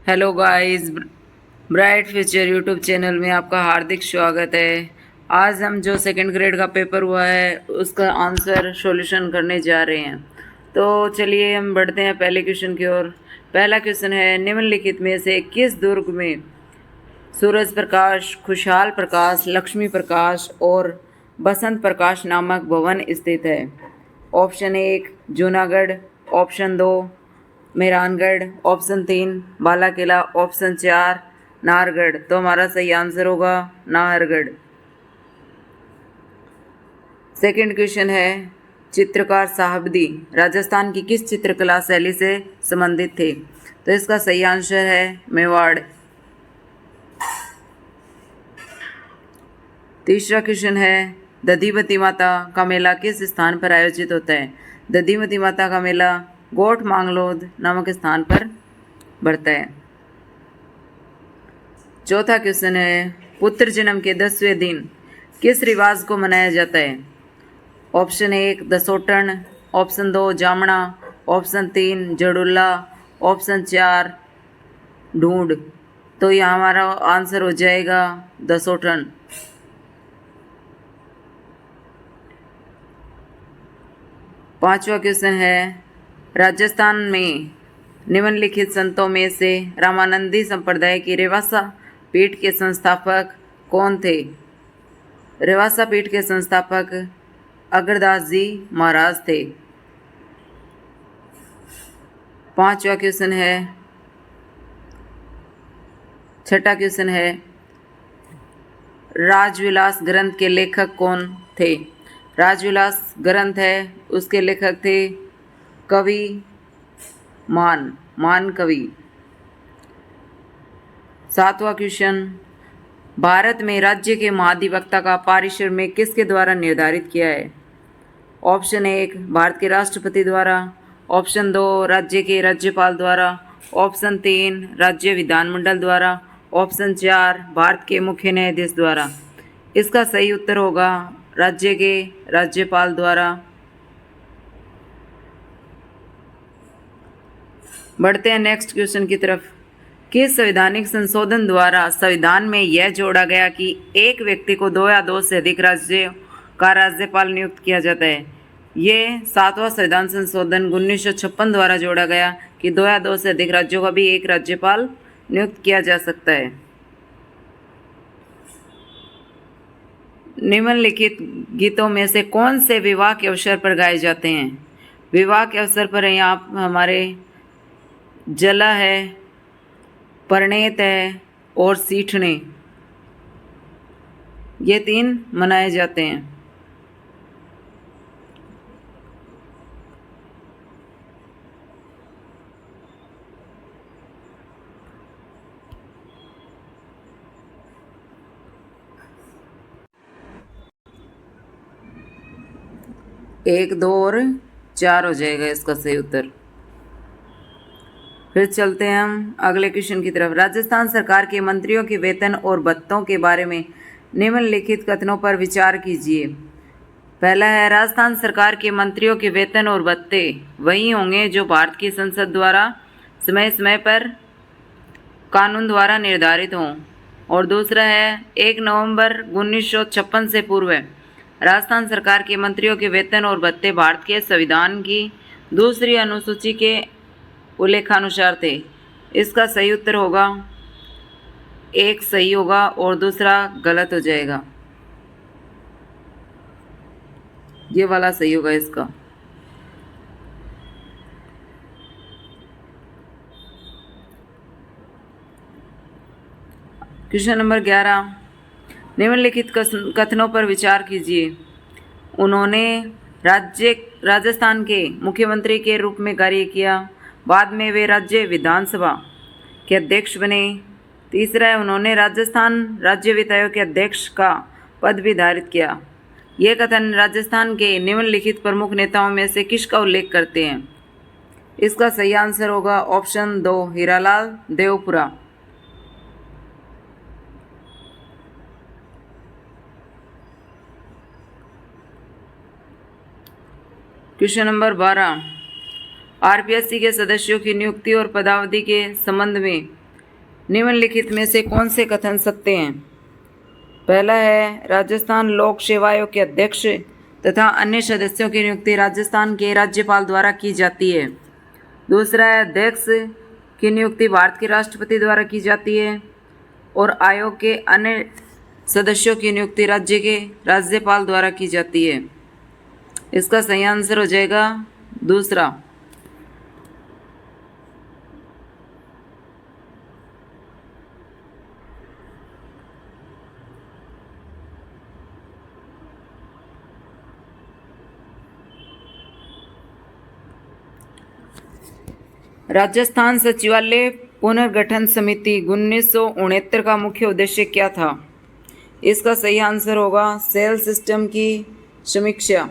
Hello guys, bright future YouTube channel में आपका हार्दिक स्वागत है। आज हम जो सेकंड ग्रेड का पेपर हुआ है उसका आंसर सॉल्यूशन करने जा रहे हैं। तो चलिए हम बढ़ते हैं पहले क्वेश्चन की ओर। पहला क्वेश्चन है, निम्नलिखित में से किस दुर्ग में सूरज प्रकाश, खुशहाल प्रकाश, लक्ष्मी प्रकाश और बसंत प्रकाश नामक भवन स्थित है? Option 1 Junagadh, option 2 Mehrangarh, option 3 बाला किला, ऑप्शन 4 नाहरगढ़। तो हमारा सही आंसर होगा नाहरगढ़। सेकंड क्वेश्चन है, चित्रकार साहबदी राजस्थान की किस चित्रकला शैली से संबंधित थे? तो इसका सही आंसर है मेवाड़। तीसरा क्वेश्चन है, दधिवती माता का मेला किस स्थान पर आयोजित होता है? दधिवती माता का मेला गोठ मांगलोद नामक स्थान पर बढ़ता है। चौथा क्वेश्चन है, पुत्र जन्म के 10वें दिन किस रिवाज को मनाया जाता है? ऑप्शन 1 दसोटन, ऑप्शन 2 जामना, ऑप्शन 3 जड़ुल्ला, ऑप्शन 4 ढूंढ। तो यह हमारा आंसर हो जाएगा दसोटन। पांचवा क्वेश्चन है, राजस्थान में निम्नलिखित संतों में से रामानंदी संप्रदाय की रेवासा पीठ के संस्थापक कौन थे? रेवासा पीठ के संस्थापक अग्रदास जी महाराज थे। पांचवा क्वेश्चन है, छठा क्वेश्चन है, राजविलास ग्रंथ के लेखक कौन थे? राजविलास ग्रंथ है उसके लेखक थे कवि मान कवि। सातवां क्वेश्चन, भारत में राज्य के महाधिवक्ता का पारिश्रम में किसके द्वारा निर्धारित किया है? ऑप्शन 1 भारत के राष्ट्रपति द्वारा, ऑप्शन 2 राज्य के राज्यपाल द्वारा, ऑप्शन 3 राज्य विधानमंडल द्वारा, ऑप्शन 4 भारत के मुख्य न्यायाधीश द्वारा। इसका सही उत्तर होगा राज्य के राज्यपाल द्वारा। बढ़ते हैं नेक्स्ट क्वेश्चन की तरफ। किस संवैधानिक संशोधन द्वारा संविधान में यह जोड़ा गया कि एक व्यक्ति को 2 या 2 से अधिक राज्यों का राज्यपाल नियुक्त किया जाता है? ये 7वां संविधान संशोधन 1956 द्वारा जोड़ा गया कि 2 या 2 से अधिक राज्यों का भी एक राज्यपाल नियुक्त किया जा सकता है। निम्नलिखित गीतों में से कौन से विवाह के अवसर पर गाए जाते हैं? विवाह के अवसर पर यहाँ हमारे जला है, परिणीत है और सीठने, ये 3 मनाए जाते हैं। एक 2 और 4 हो जाएगा इसका सही उत्तर। फिर चलते हैं हम अगले क्वेश्चन की तरफ। राजस्थान सरकार के मंत्रियों के वेतन और भत्तों के बारे में निम्नलिखित कथनों पर विचार कीजिए। पहला है, राजस्थान सरकार के मंत्रियों के वेतन और भत्ते वही होंगे जो भारत की संसद द्वारा समय समय पर कानून द्वारा निर्धारित हों। और दूसरा है, 1 नवंबर 1956 से पूर्व राजस्थान सरकार के मंत्रियों के वेतन और भत्ते भारत के संविधान की 2री अनुसूची के उल्लेखानुसार थे। इसका सही उत्तर होगा, एक सही होगा और दूसरा गलत हो जाएगा। ये वाला सही होगा इसका। क्वेश्चन नंबर 11, निम्नलिखित कथनों पर विचार कीजिए। उन्होंने राजस्थान के मुख्यमंत्री के रूप में कार्य किया। बाद में वे राज्य विधानसभा के अध्यक्ष बने। तीसरा है, उन्होंने राजस्थान राज्य वित्त आयोग के अध्यक्ष का पद भी धारित किया। ये कथन राजस्थान के निम्नलिखित प्रमुख नेताओं में से किसका उल्लेख करते हैं? इसका सही आंसर होगा option 2 Hiralal Devpura. Question number 12, RPSC के सदस्यों की नियुक्ति और पदावधि के संबंध में निम्नलिखित में से कौन से कथन सत्य हैं? पहला है राजस्थान लोक सेवा आयोग के अध्यक्ष तथा अन्य सदस्यों की नियुक्ति राजस्थान के राज्यपाल द्वारा की जाती है। दूसरा है अध्यक्ष की नियुक्ति भारत के राष्ट्रपति द्वारा की जाती है और आयोग के अन्य सदस्यों की नियुक्ति राज्य के राज्यपाल द्वारा की जाती है। इसका सही आंसर हो जाएगा दूसरा। राजस्थान सचिवालय पुनर्गठन समिति 1969 का मुख्य उद्देश्य क्या था? इसका सही आंसर होगा सेल सिस्टम की समीक्षा।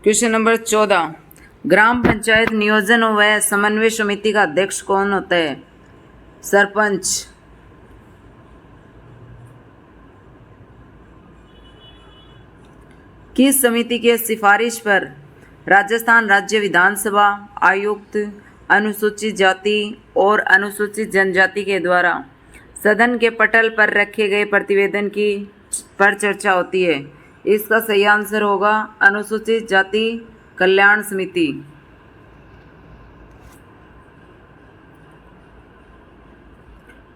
क्वेश्चन नंबर 14, ग्राम पंचायत नियोजन व समन्वय समिति का अध्यक्ष कौन होता है? सरपंच। किस समिति के सिफारिश पर राजस्थान राज्य विधानसभा आयुक्त अनुसूचित जाति और अनुसूचित जनजाति के द्वारा सदन के पटल पर रखे गए प्रतिवेदन की पर चर्चा होती है? इसका सही आंसर होगा अनुसूचित जाति कल्याण समिति।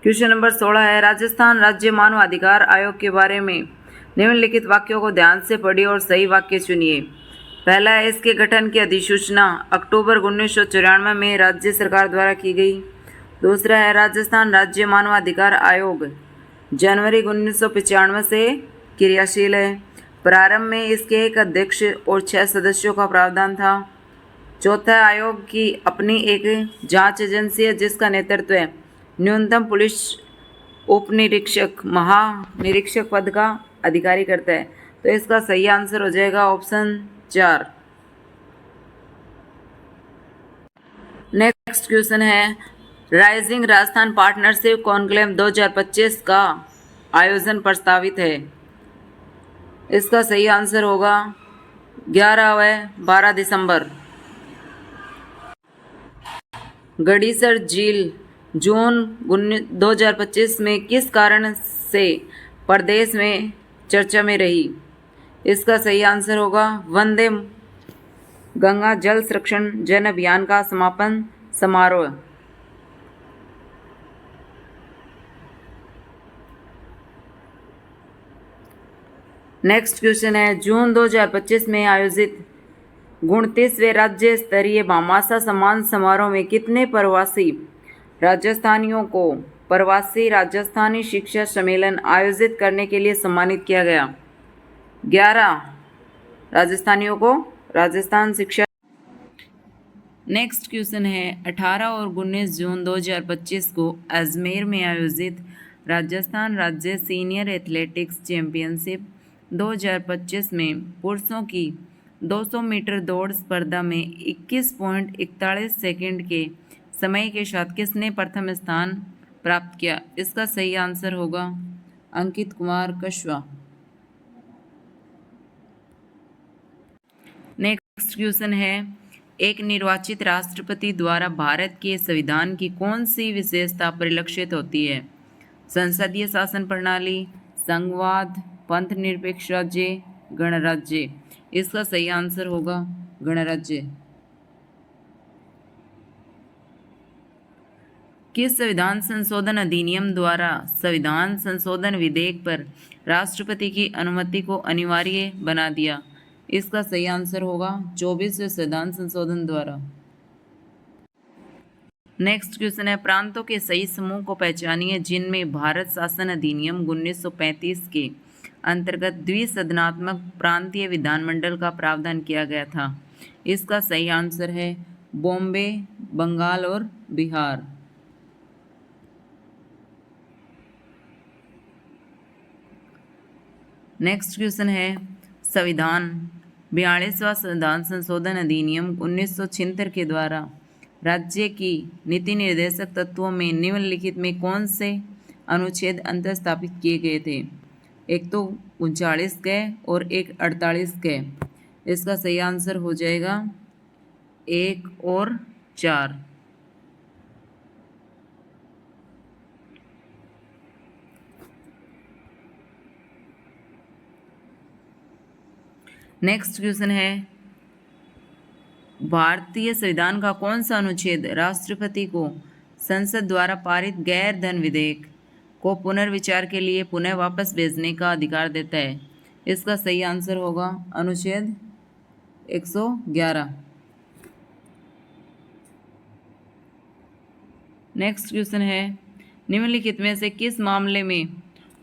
क्वेश्चन नंबर 16 है राजस्थान राज्य मानव अधिकार आयोग के बारे में निम्नलिखित वाक्यों को ध्यान से पढ़िए और सही वाक्य चुनिए। पहला है इसके गठन की अधिसूचना अक्टूबर 1994 में राज्य सरकार द्वारा की गई। दूसरा है राजस्थान राज्य मानवाधिकार आयोग जनवरी 1995 से क्रियाशील है। प्रारंभ में इसके एक अध्यक्ष और 6 सदस्यों का प्रावधान था। चौथा आयोग की अपनी एक जांच एजेंसी है जिसका नेतृत्व न्यूनतम पुलिस उप निरीक्षक महानिरीक्षक पद का अधिकारी करता है। तो इसका सही आंसर हो जाएगा ऑप्शन 4। नेक्स्ट क्वेश्चन है राइजिंग राजस्थान पार्टनरशिप कॉन्क्लेव 2025 का आयोजन प्रस्तावित है। इसका सही आंसर होगा 11 व 12 दिसंबर। गड़ीसर झील जून 2025 में किस कारण से प्रदेश में चर्चा में रही? इसका सही आंसर होगा वंदे गंगा जल संरक्षण जन अभियान का समापन समारोह। नेक्स्ट क्वेश्चन है जून 2025 में आयोजित 29वें राज्य स्तरीय भामाशाह सम्मान समारोह में कितने प्रवासी राजस्थानियों को प्रवासी राजस्थानी शिक्षा सम्मेलन आयोजित करने के लिए सम्मानित किया गया? 11 राजस्थानियों को राजस्थान शिक्षा। नेक्स्ट क्वेश्चन है 18 और 19 जून 2025 को अजमेर में आयोजित राजस्थान राज्य सीनियर एथलेटिक्स चैंपियनशिप 2025 में पुरुषों की 200 मीटर दौड़ स्पर्धा में 21.41 सेकंड के समय के साथ किसने प्रथम स्थान प्राप्त किया? इसका सही आंसर होगा अंकित कुमार कश्वा। नेक्स्ट क्वेश्चन है एक निर्वाचित राष्ट्रपति द्वारा भारत के संविधान की कौन सी विशेषता परिलक्षित होती है? संसदीय शासन प्रणाली, संघवाद, पंथ निरपेक्ष राज्य, गणराज्य। इसका सही आंसर होगा गणराज्य। किस संविधान संशोधन अधिनियम द्वारा संविधान संशोधन विधेयक पर राष्ट्रपति की अनुमति को अनिवार्य बना दिया? इसका सही आंसर होगा 24वें संविधान संशोधन द्वारा। नेक्स्ट क्वेश्चन है प्रांतों के सही समूह को पहचानिए जिनमें भारत शासन अधिनियम 1935 के अंतर्गत द्विसदनात्मक प्रांतीय विधानमंडल का प्रावधान किया गया था। इसका सही आंसर है बॉम्बे, बंगाल और बिहार। नेक्स्ट क्वेश्चन है संविधान 42वां संविधान संशोधन अधिनियम 1976 के द्वारा राज्य की नीति निर्देशक तत्वों में निम्नलिखित में कौन से अनुच्छेद अंतर्स्थापित किए गए थे? एक तो 39 के और एक 48 के। इसका सही आंसर हो जाएगा 1 और 4। नेक्स्ट क्वेश्चन है, भारतीय संविधान का कौन सा अनुच्छेद राष्ट्रपति को संसद द्वारा पारित गैर धन विधेयक को पुनर्विचार के लिए पुनः वापस भेजने का अधिकार देता है? इसका सही आंसर होगा अनुच्छेद 111। नेक्स्ट क्वेश्चन है, निम्नलिखित में से किस मामले में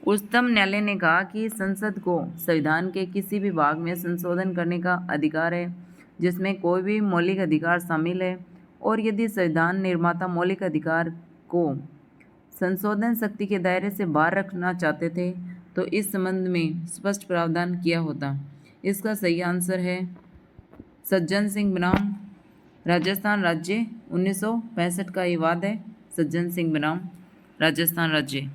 उच्चतम न्यायालय ने कहा कि संसद को संविधान के किसी भी भाग में संशोधन करने का अधिकार है जिसमें कोई भी मौलिक अधिकार शामिल है, और यदि संविधान निर्माता मौलिक अधिकार को संशोधन शक्ति के दायरे से बाहर रखना चाहते थे तो इस संबंध में स्पष्ट प्रावधान किया होता? इसका सही आंसर है सज्जन सिंह बनाम राजस्थान राज्य 1965 का ये वाद है, सज्जन सिंह बनाम राजस्थान राज्य।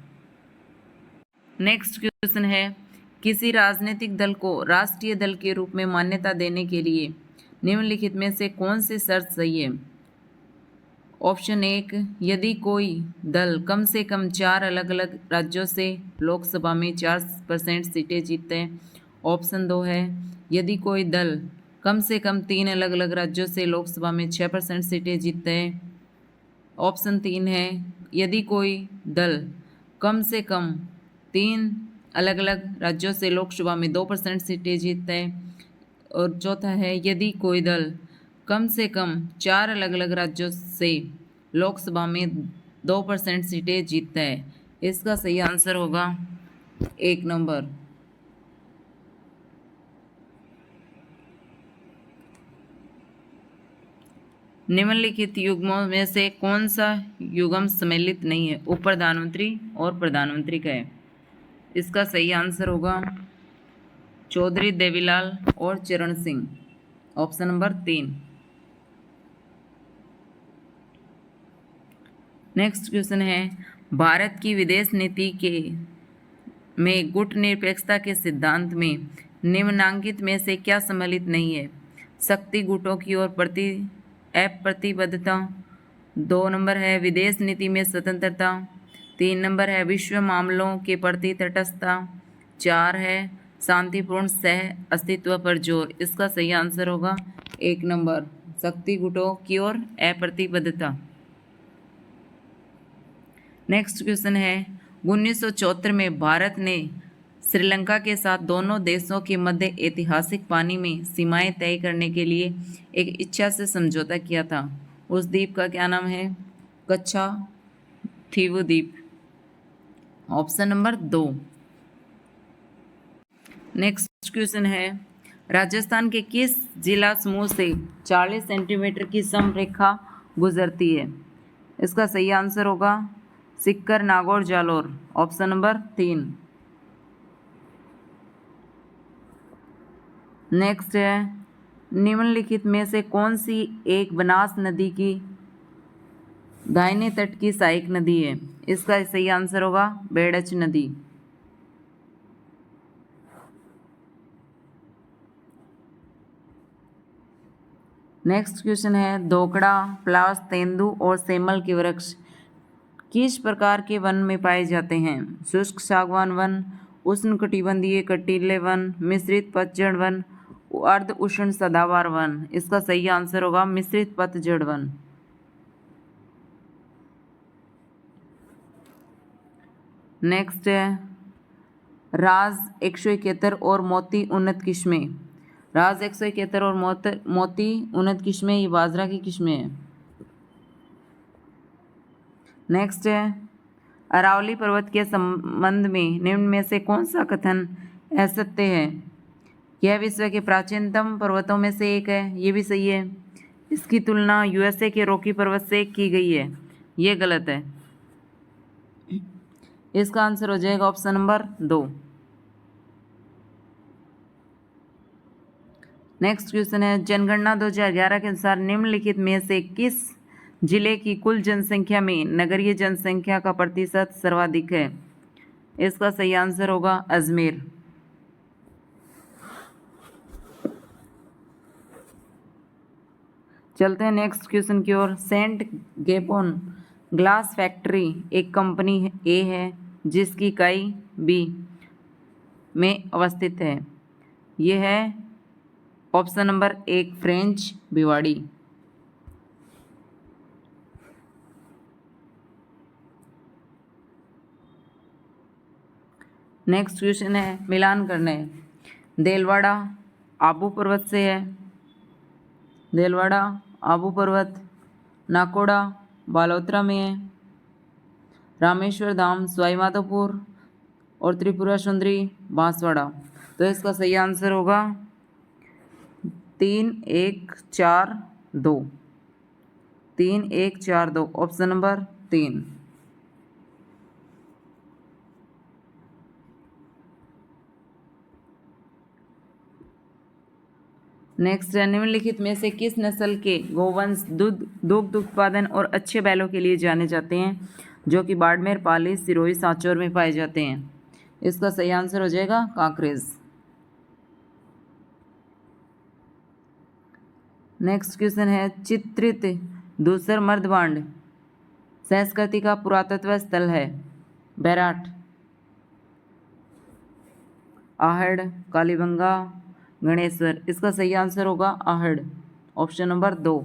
नेक्स्ट क्वेश्चन है, किसी राजनीतिक दल को राष्ट्रीय दल के रूप में मान्यता देने के लिए निम्नलिखित में से कौन सी शर्त सही है? ऑप्शन 1, यदि कोई दल कम से कम 4 अलग अलग राज्यों से लोकसभा में 4% सीटें जीतते हैं। ऑप्शन 2 है, यदि कोई दल कम से कम 3 अलग अलग राज्यों से लोकसभा में 6% सीटें जीतते हैं। ऑप्शन 3 है, यदि कोई दल कम से कम 3 अलग अलग राज्यों से लोकसभा में 2% सीटें जीतते हैं। और चौथा है, यदि कोई दल कम से कम 4 अलग अलग राज्यों से लोकसभा में 2% सीटें जीतता है। इसका सही आंसर होगा 1 नंबर। निम्नलिखित युग्मों में से कौन सा युग्म सम्मिलित नहीं है? उप प्रधानमंत्री और प्रधानमंत्री का है। इसका सही आंसर होगा चौधरी देवीलाल और चरण Singh, option number 3। Next question है, भारत की विदेश नीति के में गुटनिरपेक्षता के सिद्धांत में निम्नांकित में से क्या सम्मिलित नहीं है? शक्ति गुटों की ओर अप्रतिबद्धता। 2 नंबर है विदेश नीति में स्वतंत्रता। 3 नंबर है विश्व मामलों के प्रति तटस्थता। 4 है शांतिपूर्ण सह अस्तित्व पर जोर। इसका सही आंसर होगा 1 नंबर, शक्ति गुटों की ओर अप्रतिबद्धता। नेक्स्ट क्वेश्चन है, 1974 में भारत ने श्रीलंका के साथ दोनों देशों के मध्य ऐतिहासिक पानी में सीमाएं तय करने के लिए एक इच्छा से समझौता किया था। उस द्वीप का क्या नाम है? कच्छा थीवु द्वीप, ऑप्शन नंबर 2। नेक्स्ट क्वेश्चन है, राजस्थान के किस जिला समूह से 40 सेंटीमीटर की समरेखा गुजरती है? इसका सही आंसर होगा Sikar, Nagaur, Jalore, option number 3। Next है, निम्नलिखित में से कौन सी एक बनास नदी की दाहिने तट की सहायक नदी है? इसका सही आंसर होगा बेड़च नदी। नेक्स्ट क्वेश्चन है, धोकड़ा, प्लास, तेंदू और सेमल के वृक्ष किस प्रकार के वन में पाए जाते हैं? शुष्क सागवान वन, उष्णकटिबंधीय कटीले वन, मिश्रित पतझड़ वन, अर्ध उष्ण सदाबहार वन। इसका सही आंसर होगा मिश्रित पतझड़ वन। नेक्स्ट है, राज 171 और मोती उन्नत किस्में। राज 171 और मोती उन्नत किस्में ये बाजरा की किस्में हैं। नेक्स्ट है, अरावली पर्वत के संबंध में निम्न में से कौन सा कथन असत्य है? यह विश्व के प्राचीनतम पर्वतों में से एक है, ये भी सही है। इसकी तुलना यूएसए के रॉकी पर्वत से की गई है, ये गलत है। इसका आंसर हो जाएगा ऑप्शन नंबर 2। नेक्स्ट क्वेश्चन है, जनगणना 2011 के अनुसार निम्नलिखित में से किस जिले की कुल जनसंख्या में नगरीय जनसंख्या का प्रतिशत सर्वाधिक है? इसका सही आंसर होगा अजमेर। चलते हैं नेक्स्ट क्वेश्चन की ओर। सेंट गेपोन ग्लास फैक्ट्री एक कंपनी ए है जिसकी इकाई बी में अवस्थित है। यह है option number 1 French Bhiwadi. Next question है मिलान करने। देलवाड़ा आबू पर्वत से है। देलवाड़ा आबू पर्वत। नाकोड़ा बालोतरा में है। रामेश्वर धाम सवाई माधोपुर और त्रिपुरा सुंदरी बांसवाड़ा। तो इसका सही आंसर होगा 3 1 4 2। 3 1 4 2 ऑप्शन नंबर 3। नेक्स्ट है निम्नलिखित में से किस नस्ल के गोवंश दुग्ध उत्पादन और अच्छे बैलों के लिए जाने जाते हैं जो कि बाड़मेर, पाली, सिरोही, सांचौर में पाए जाते हैं। इसका सही आंसर हो जाएगा कांकरेज। नेक्स्ट क्वेश्चन है चित्रित दूसर मर्दबांड संस्कृति का पुरातत्व स्थल है। बैराट, आहड़, कालीबंगा, गणेश्वर। इसका सही आंसर होगा Ahar, option number 2।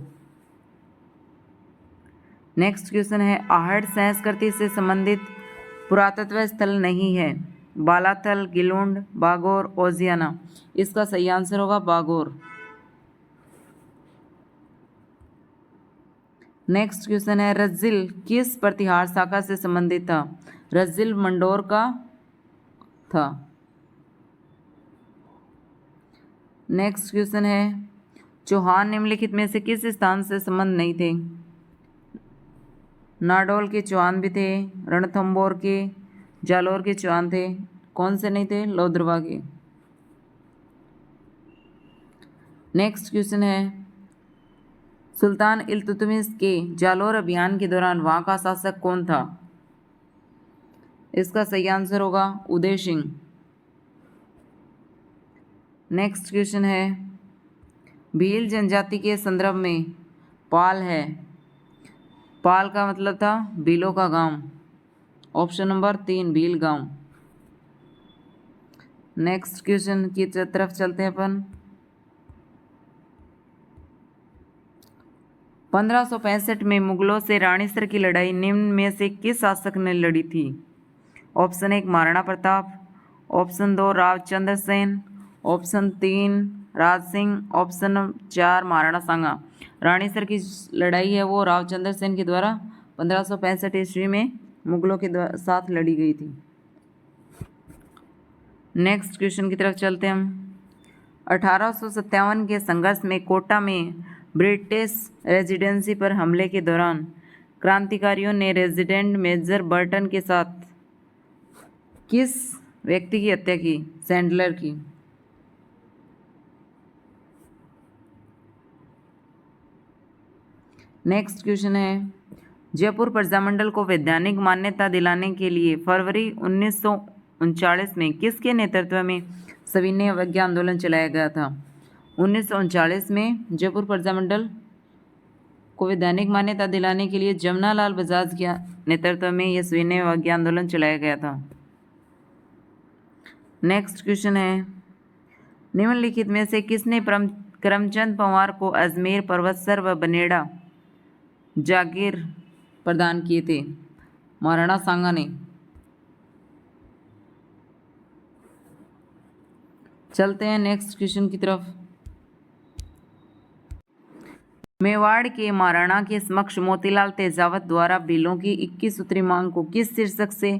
Next question है आहड़ संस्कृति से संबंधित पुरातत्व स्थल नहीं है। बालाथल, गिलुंड, बागोर, ओजियाना। इसका सही आंसर होगा बागोर। नेक्स्ट क्वेश्चन है रज्जिल किस प्रतिहार शाखा से संबंधित था। रज्जिल मंडोर का था। नेक्स्ट क्वेश्चन है चौहान निम्नलिखित में से किस स्थान से संबंध नहीं थे। नाडोल के चौहान भी थे, रणथंबोर के, जालोर के चौहान थे। कौन से नहीं थे? लोद्रवा के। नेक्स्ट क्वेश्चन है सुल्तान इल्तुतमिश के जालोर अभियान के दौरान वहां का शासक कौन था। इसका सही आंसर होगा उदय सिंह। नेक्स्ट क्वेश्चन है भील जनजाति के संदर्भ में पाल है। पाल का मतलब था भीलों का गांव, ऑप्शन नंबर 3 भील गांव। नेक्स्ट क्वेश्चन की तरफ चलते हैं अपन। 1565 में मुगलों से रानीसर की लड़ाई निम्न में से किस शासक ने लड़ी थी। Option 1 Maharana Pratap, option 2 Raochandra Sen, option 3 Raj Singh, option 4 Maharana सांगा। रानीसर की लड़ाई है वो रावचंद्र सेन के द्वारा 1565 ईस्वी में मुगलों के साथ लड़ी गई थी। नेक्स्ट क्वेश्चन की तरफ चलते हैं हम। 1857 के संघर्ष में कोटा में ब्रिटिश रेजिडेंसी पर हमले के दौरान क्रांतिकारियों ने रेजिडेंट मेजर बर्टन के साथ किस व्यक्ति की हत्या की। सैंडलर की। नेक्स्ट क्वेश्चन है जयपुर प्रजामंडल को वैधानिक मान्यता दिलाने के लिए फरवरी 1939 में किसके नेतृत्व में सविनय अवज्ञा आंदोलन चलाया गया था। 1939 में जयपुर प्रजामंडल को वैधानिक मान्यता दिलाने के लिए जमनालाल बजाज के नेतृत्व में यह सविनय अवज्ञा आंदोलन चलाया गया था। नेक्स्ट क्वेश्चन है निम्नलिखित में से किसने करमचंद पंवार को अजमेर, पर्वतसर व बनेड़ा जागीर प्रदान किए थे। महाराणा सांगा ने। चलते हैं नेक्स्ट क्वेश्चन की तरफ। मेवाड़ के महाराणा के समक्ष मोतीलाल तेजावत द्वारा भीलों की 21 सूत्री मांग को किस शीर्षक से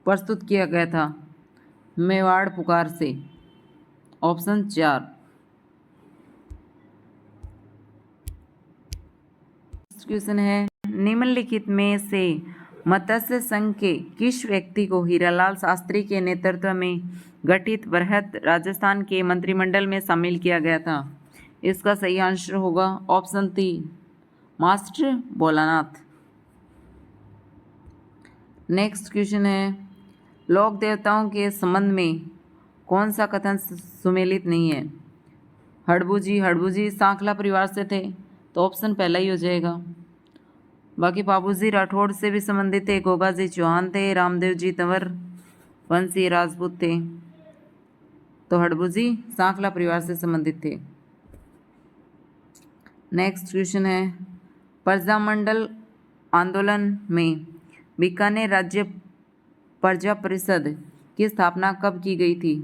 प्रस्तुत किया गया था। मेवाड़ पुकार से, ऑप्शन 4। क्वेश्चन है निम्नलिखित में से मत्स्य संघ के किस व्यक्ति को हीरालाल शास्त्री के नेतृत्व में गठित बृहत राजस्थान के मंत्रिमंडल में शामिल किया गया था। इसका सही आंसर होगा option 3 master Bholanath. Next question है लोक देवताओं के संबंध में कौन सा कथन सुमेलित नहीं है। हड़बू जी सांखला परिवार से थे, तो ऑप्शन पहला ही हो जाएगा। बाकी बाबूजी राठौड़ से भी संबंधित थे, गोगा जी चौहान थे, रामदेव जी तंवर वंशी राजपूत थे, तो हड़बू जी सांखला परिवार से संबंधित थे। नेक्स्ट क्वेश्चन है, प्रजामंडल आंदोलन में बीकानेर राज्य प्रजा परिषद की स्थापना कब की गई थी?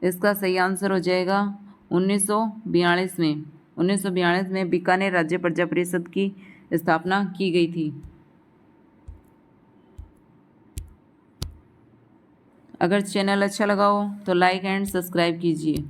इसका सही आंसर हो जाएगा 1942 में। 1942 में बीकानेर राज्य प्रजा परिषद की स्थापना की गई थी। अगर चैनल अच्छा लगा हो तो लाइक एंड सब्सक्राइब कीजिए।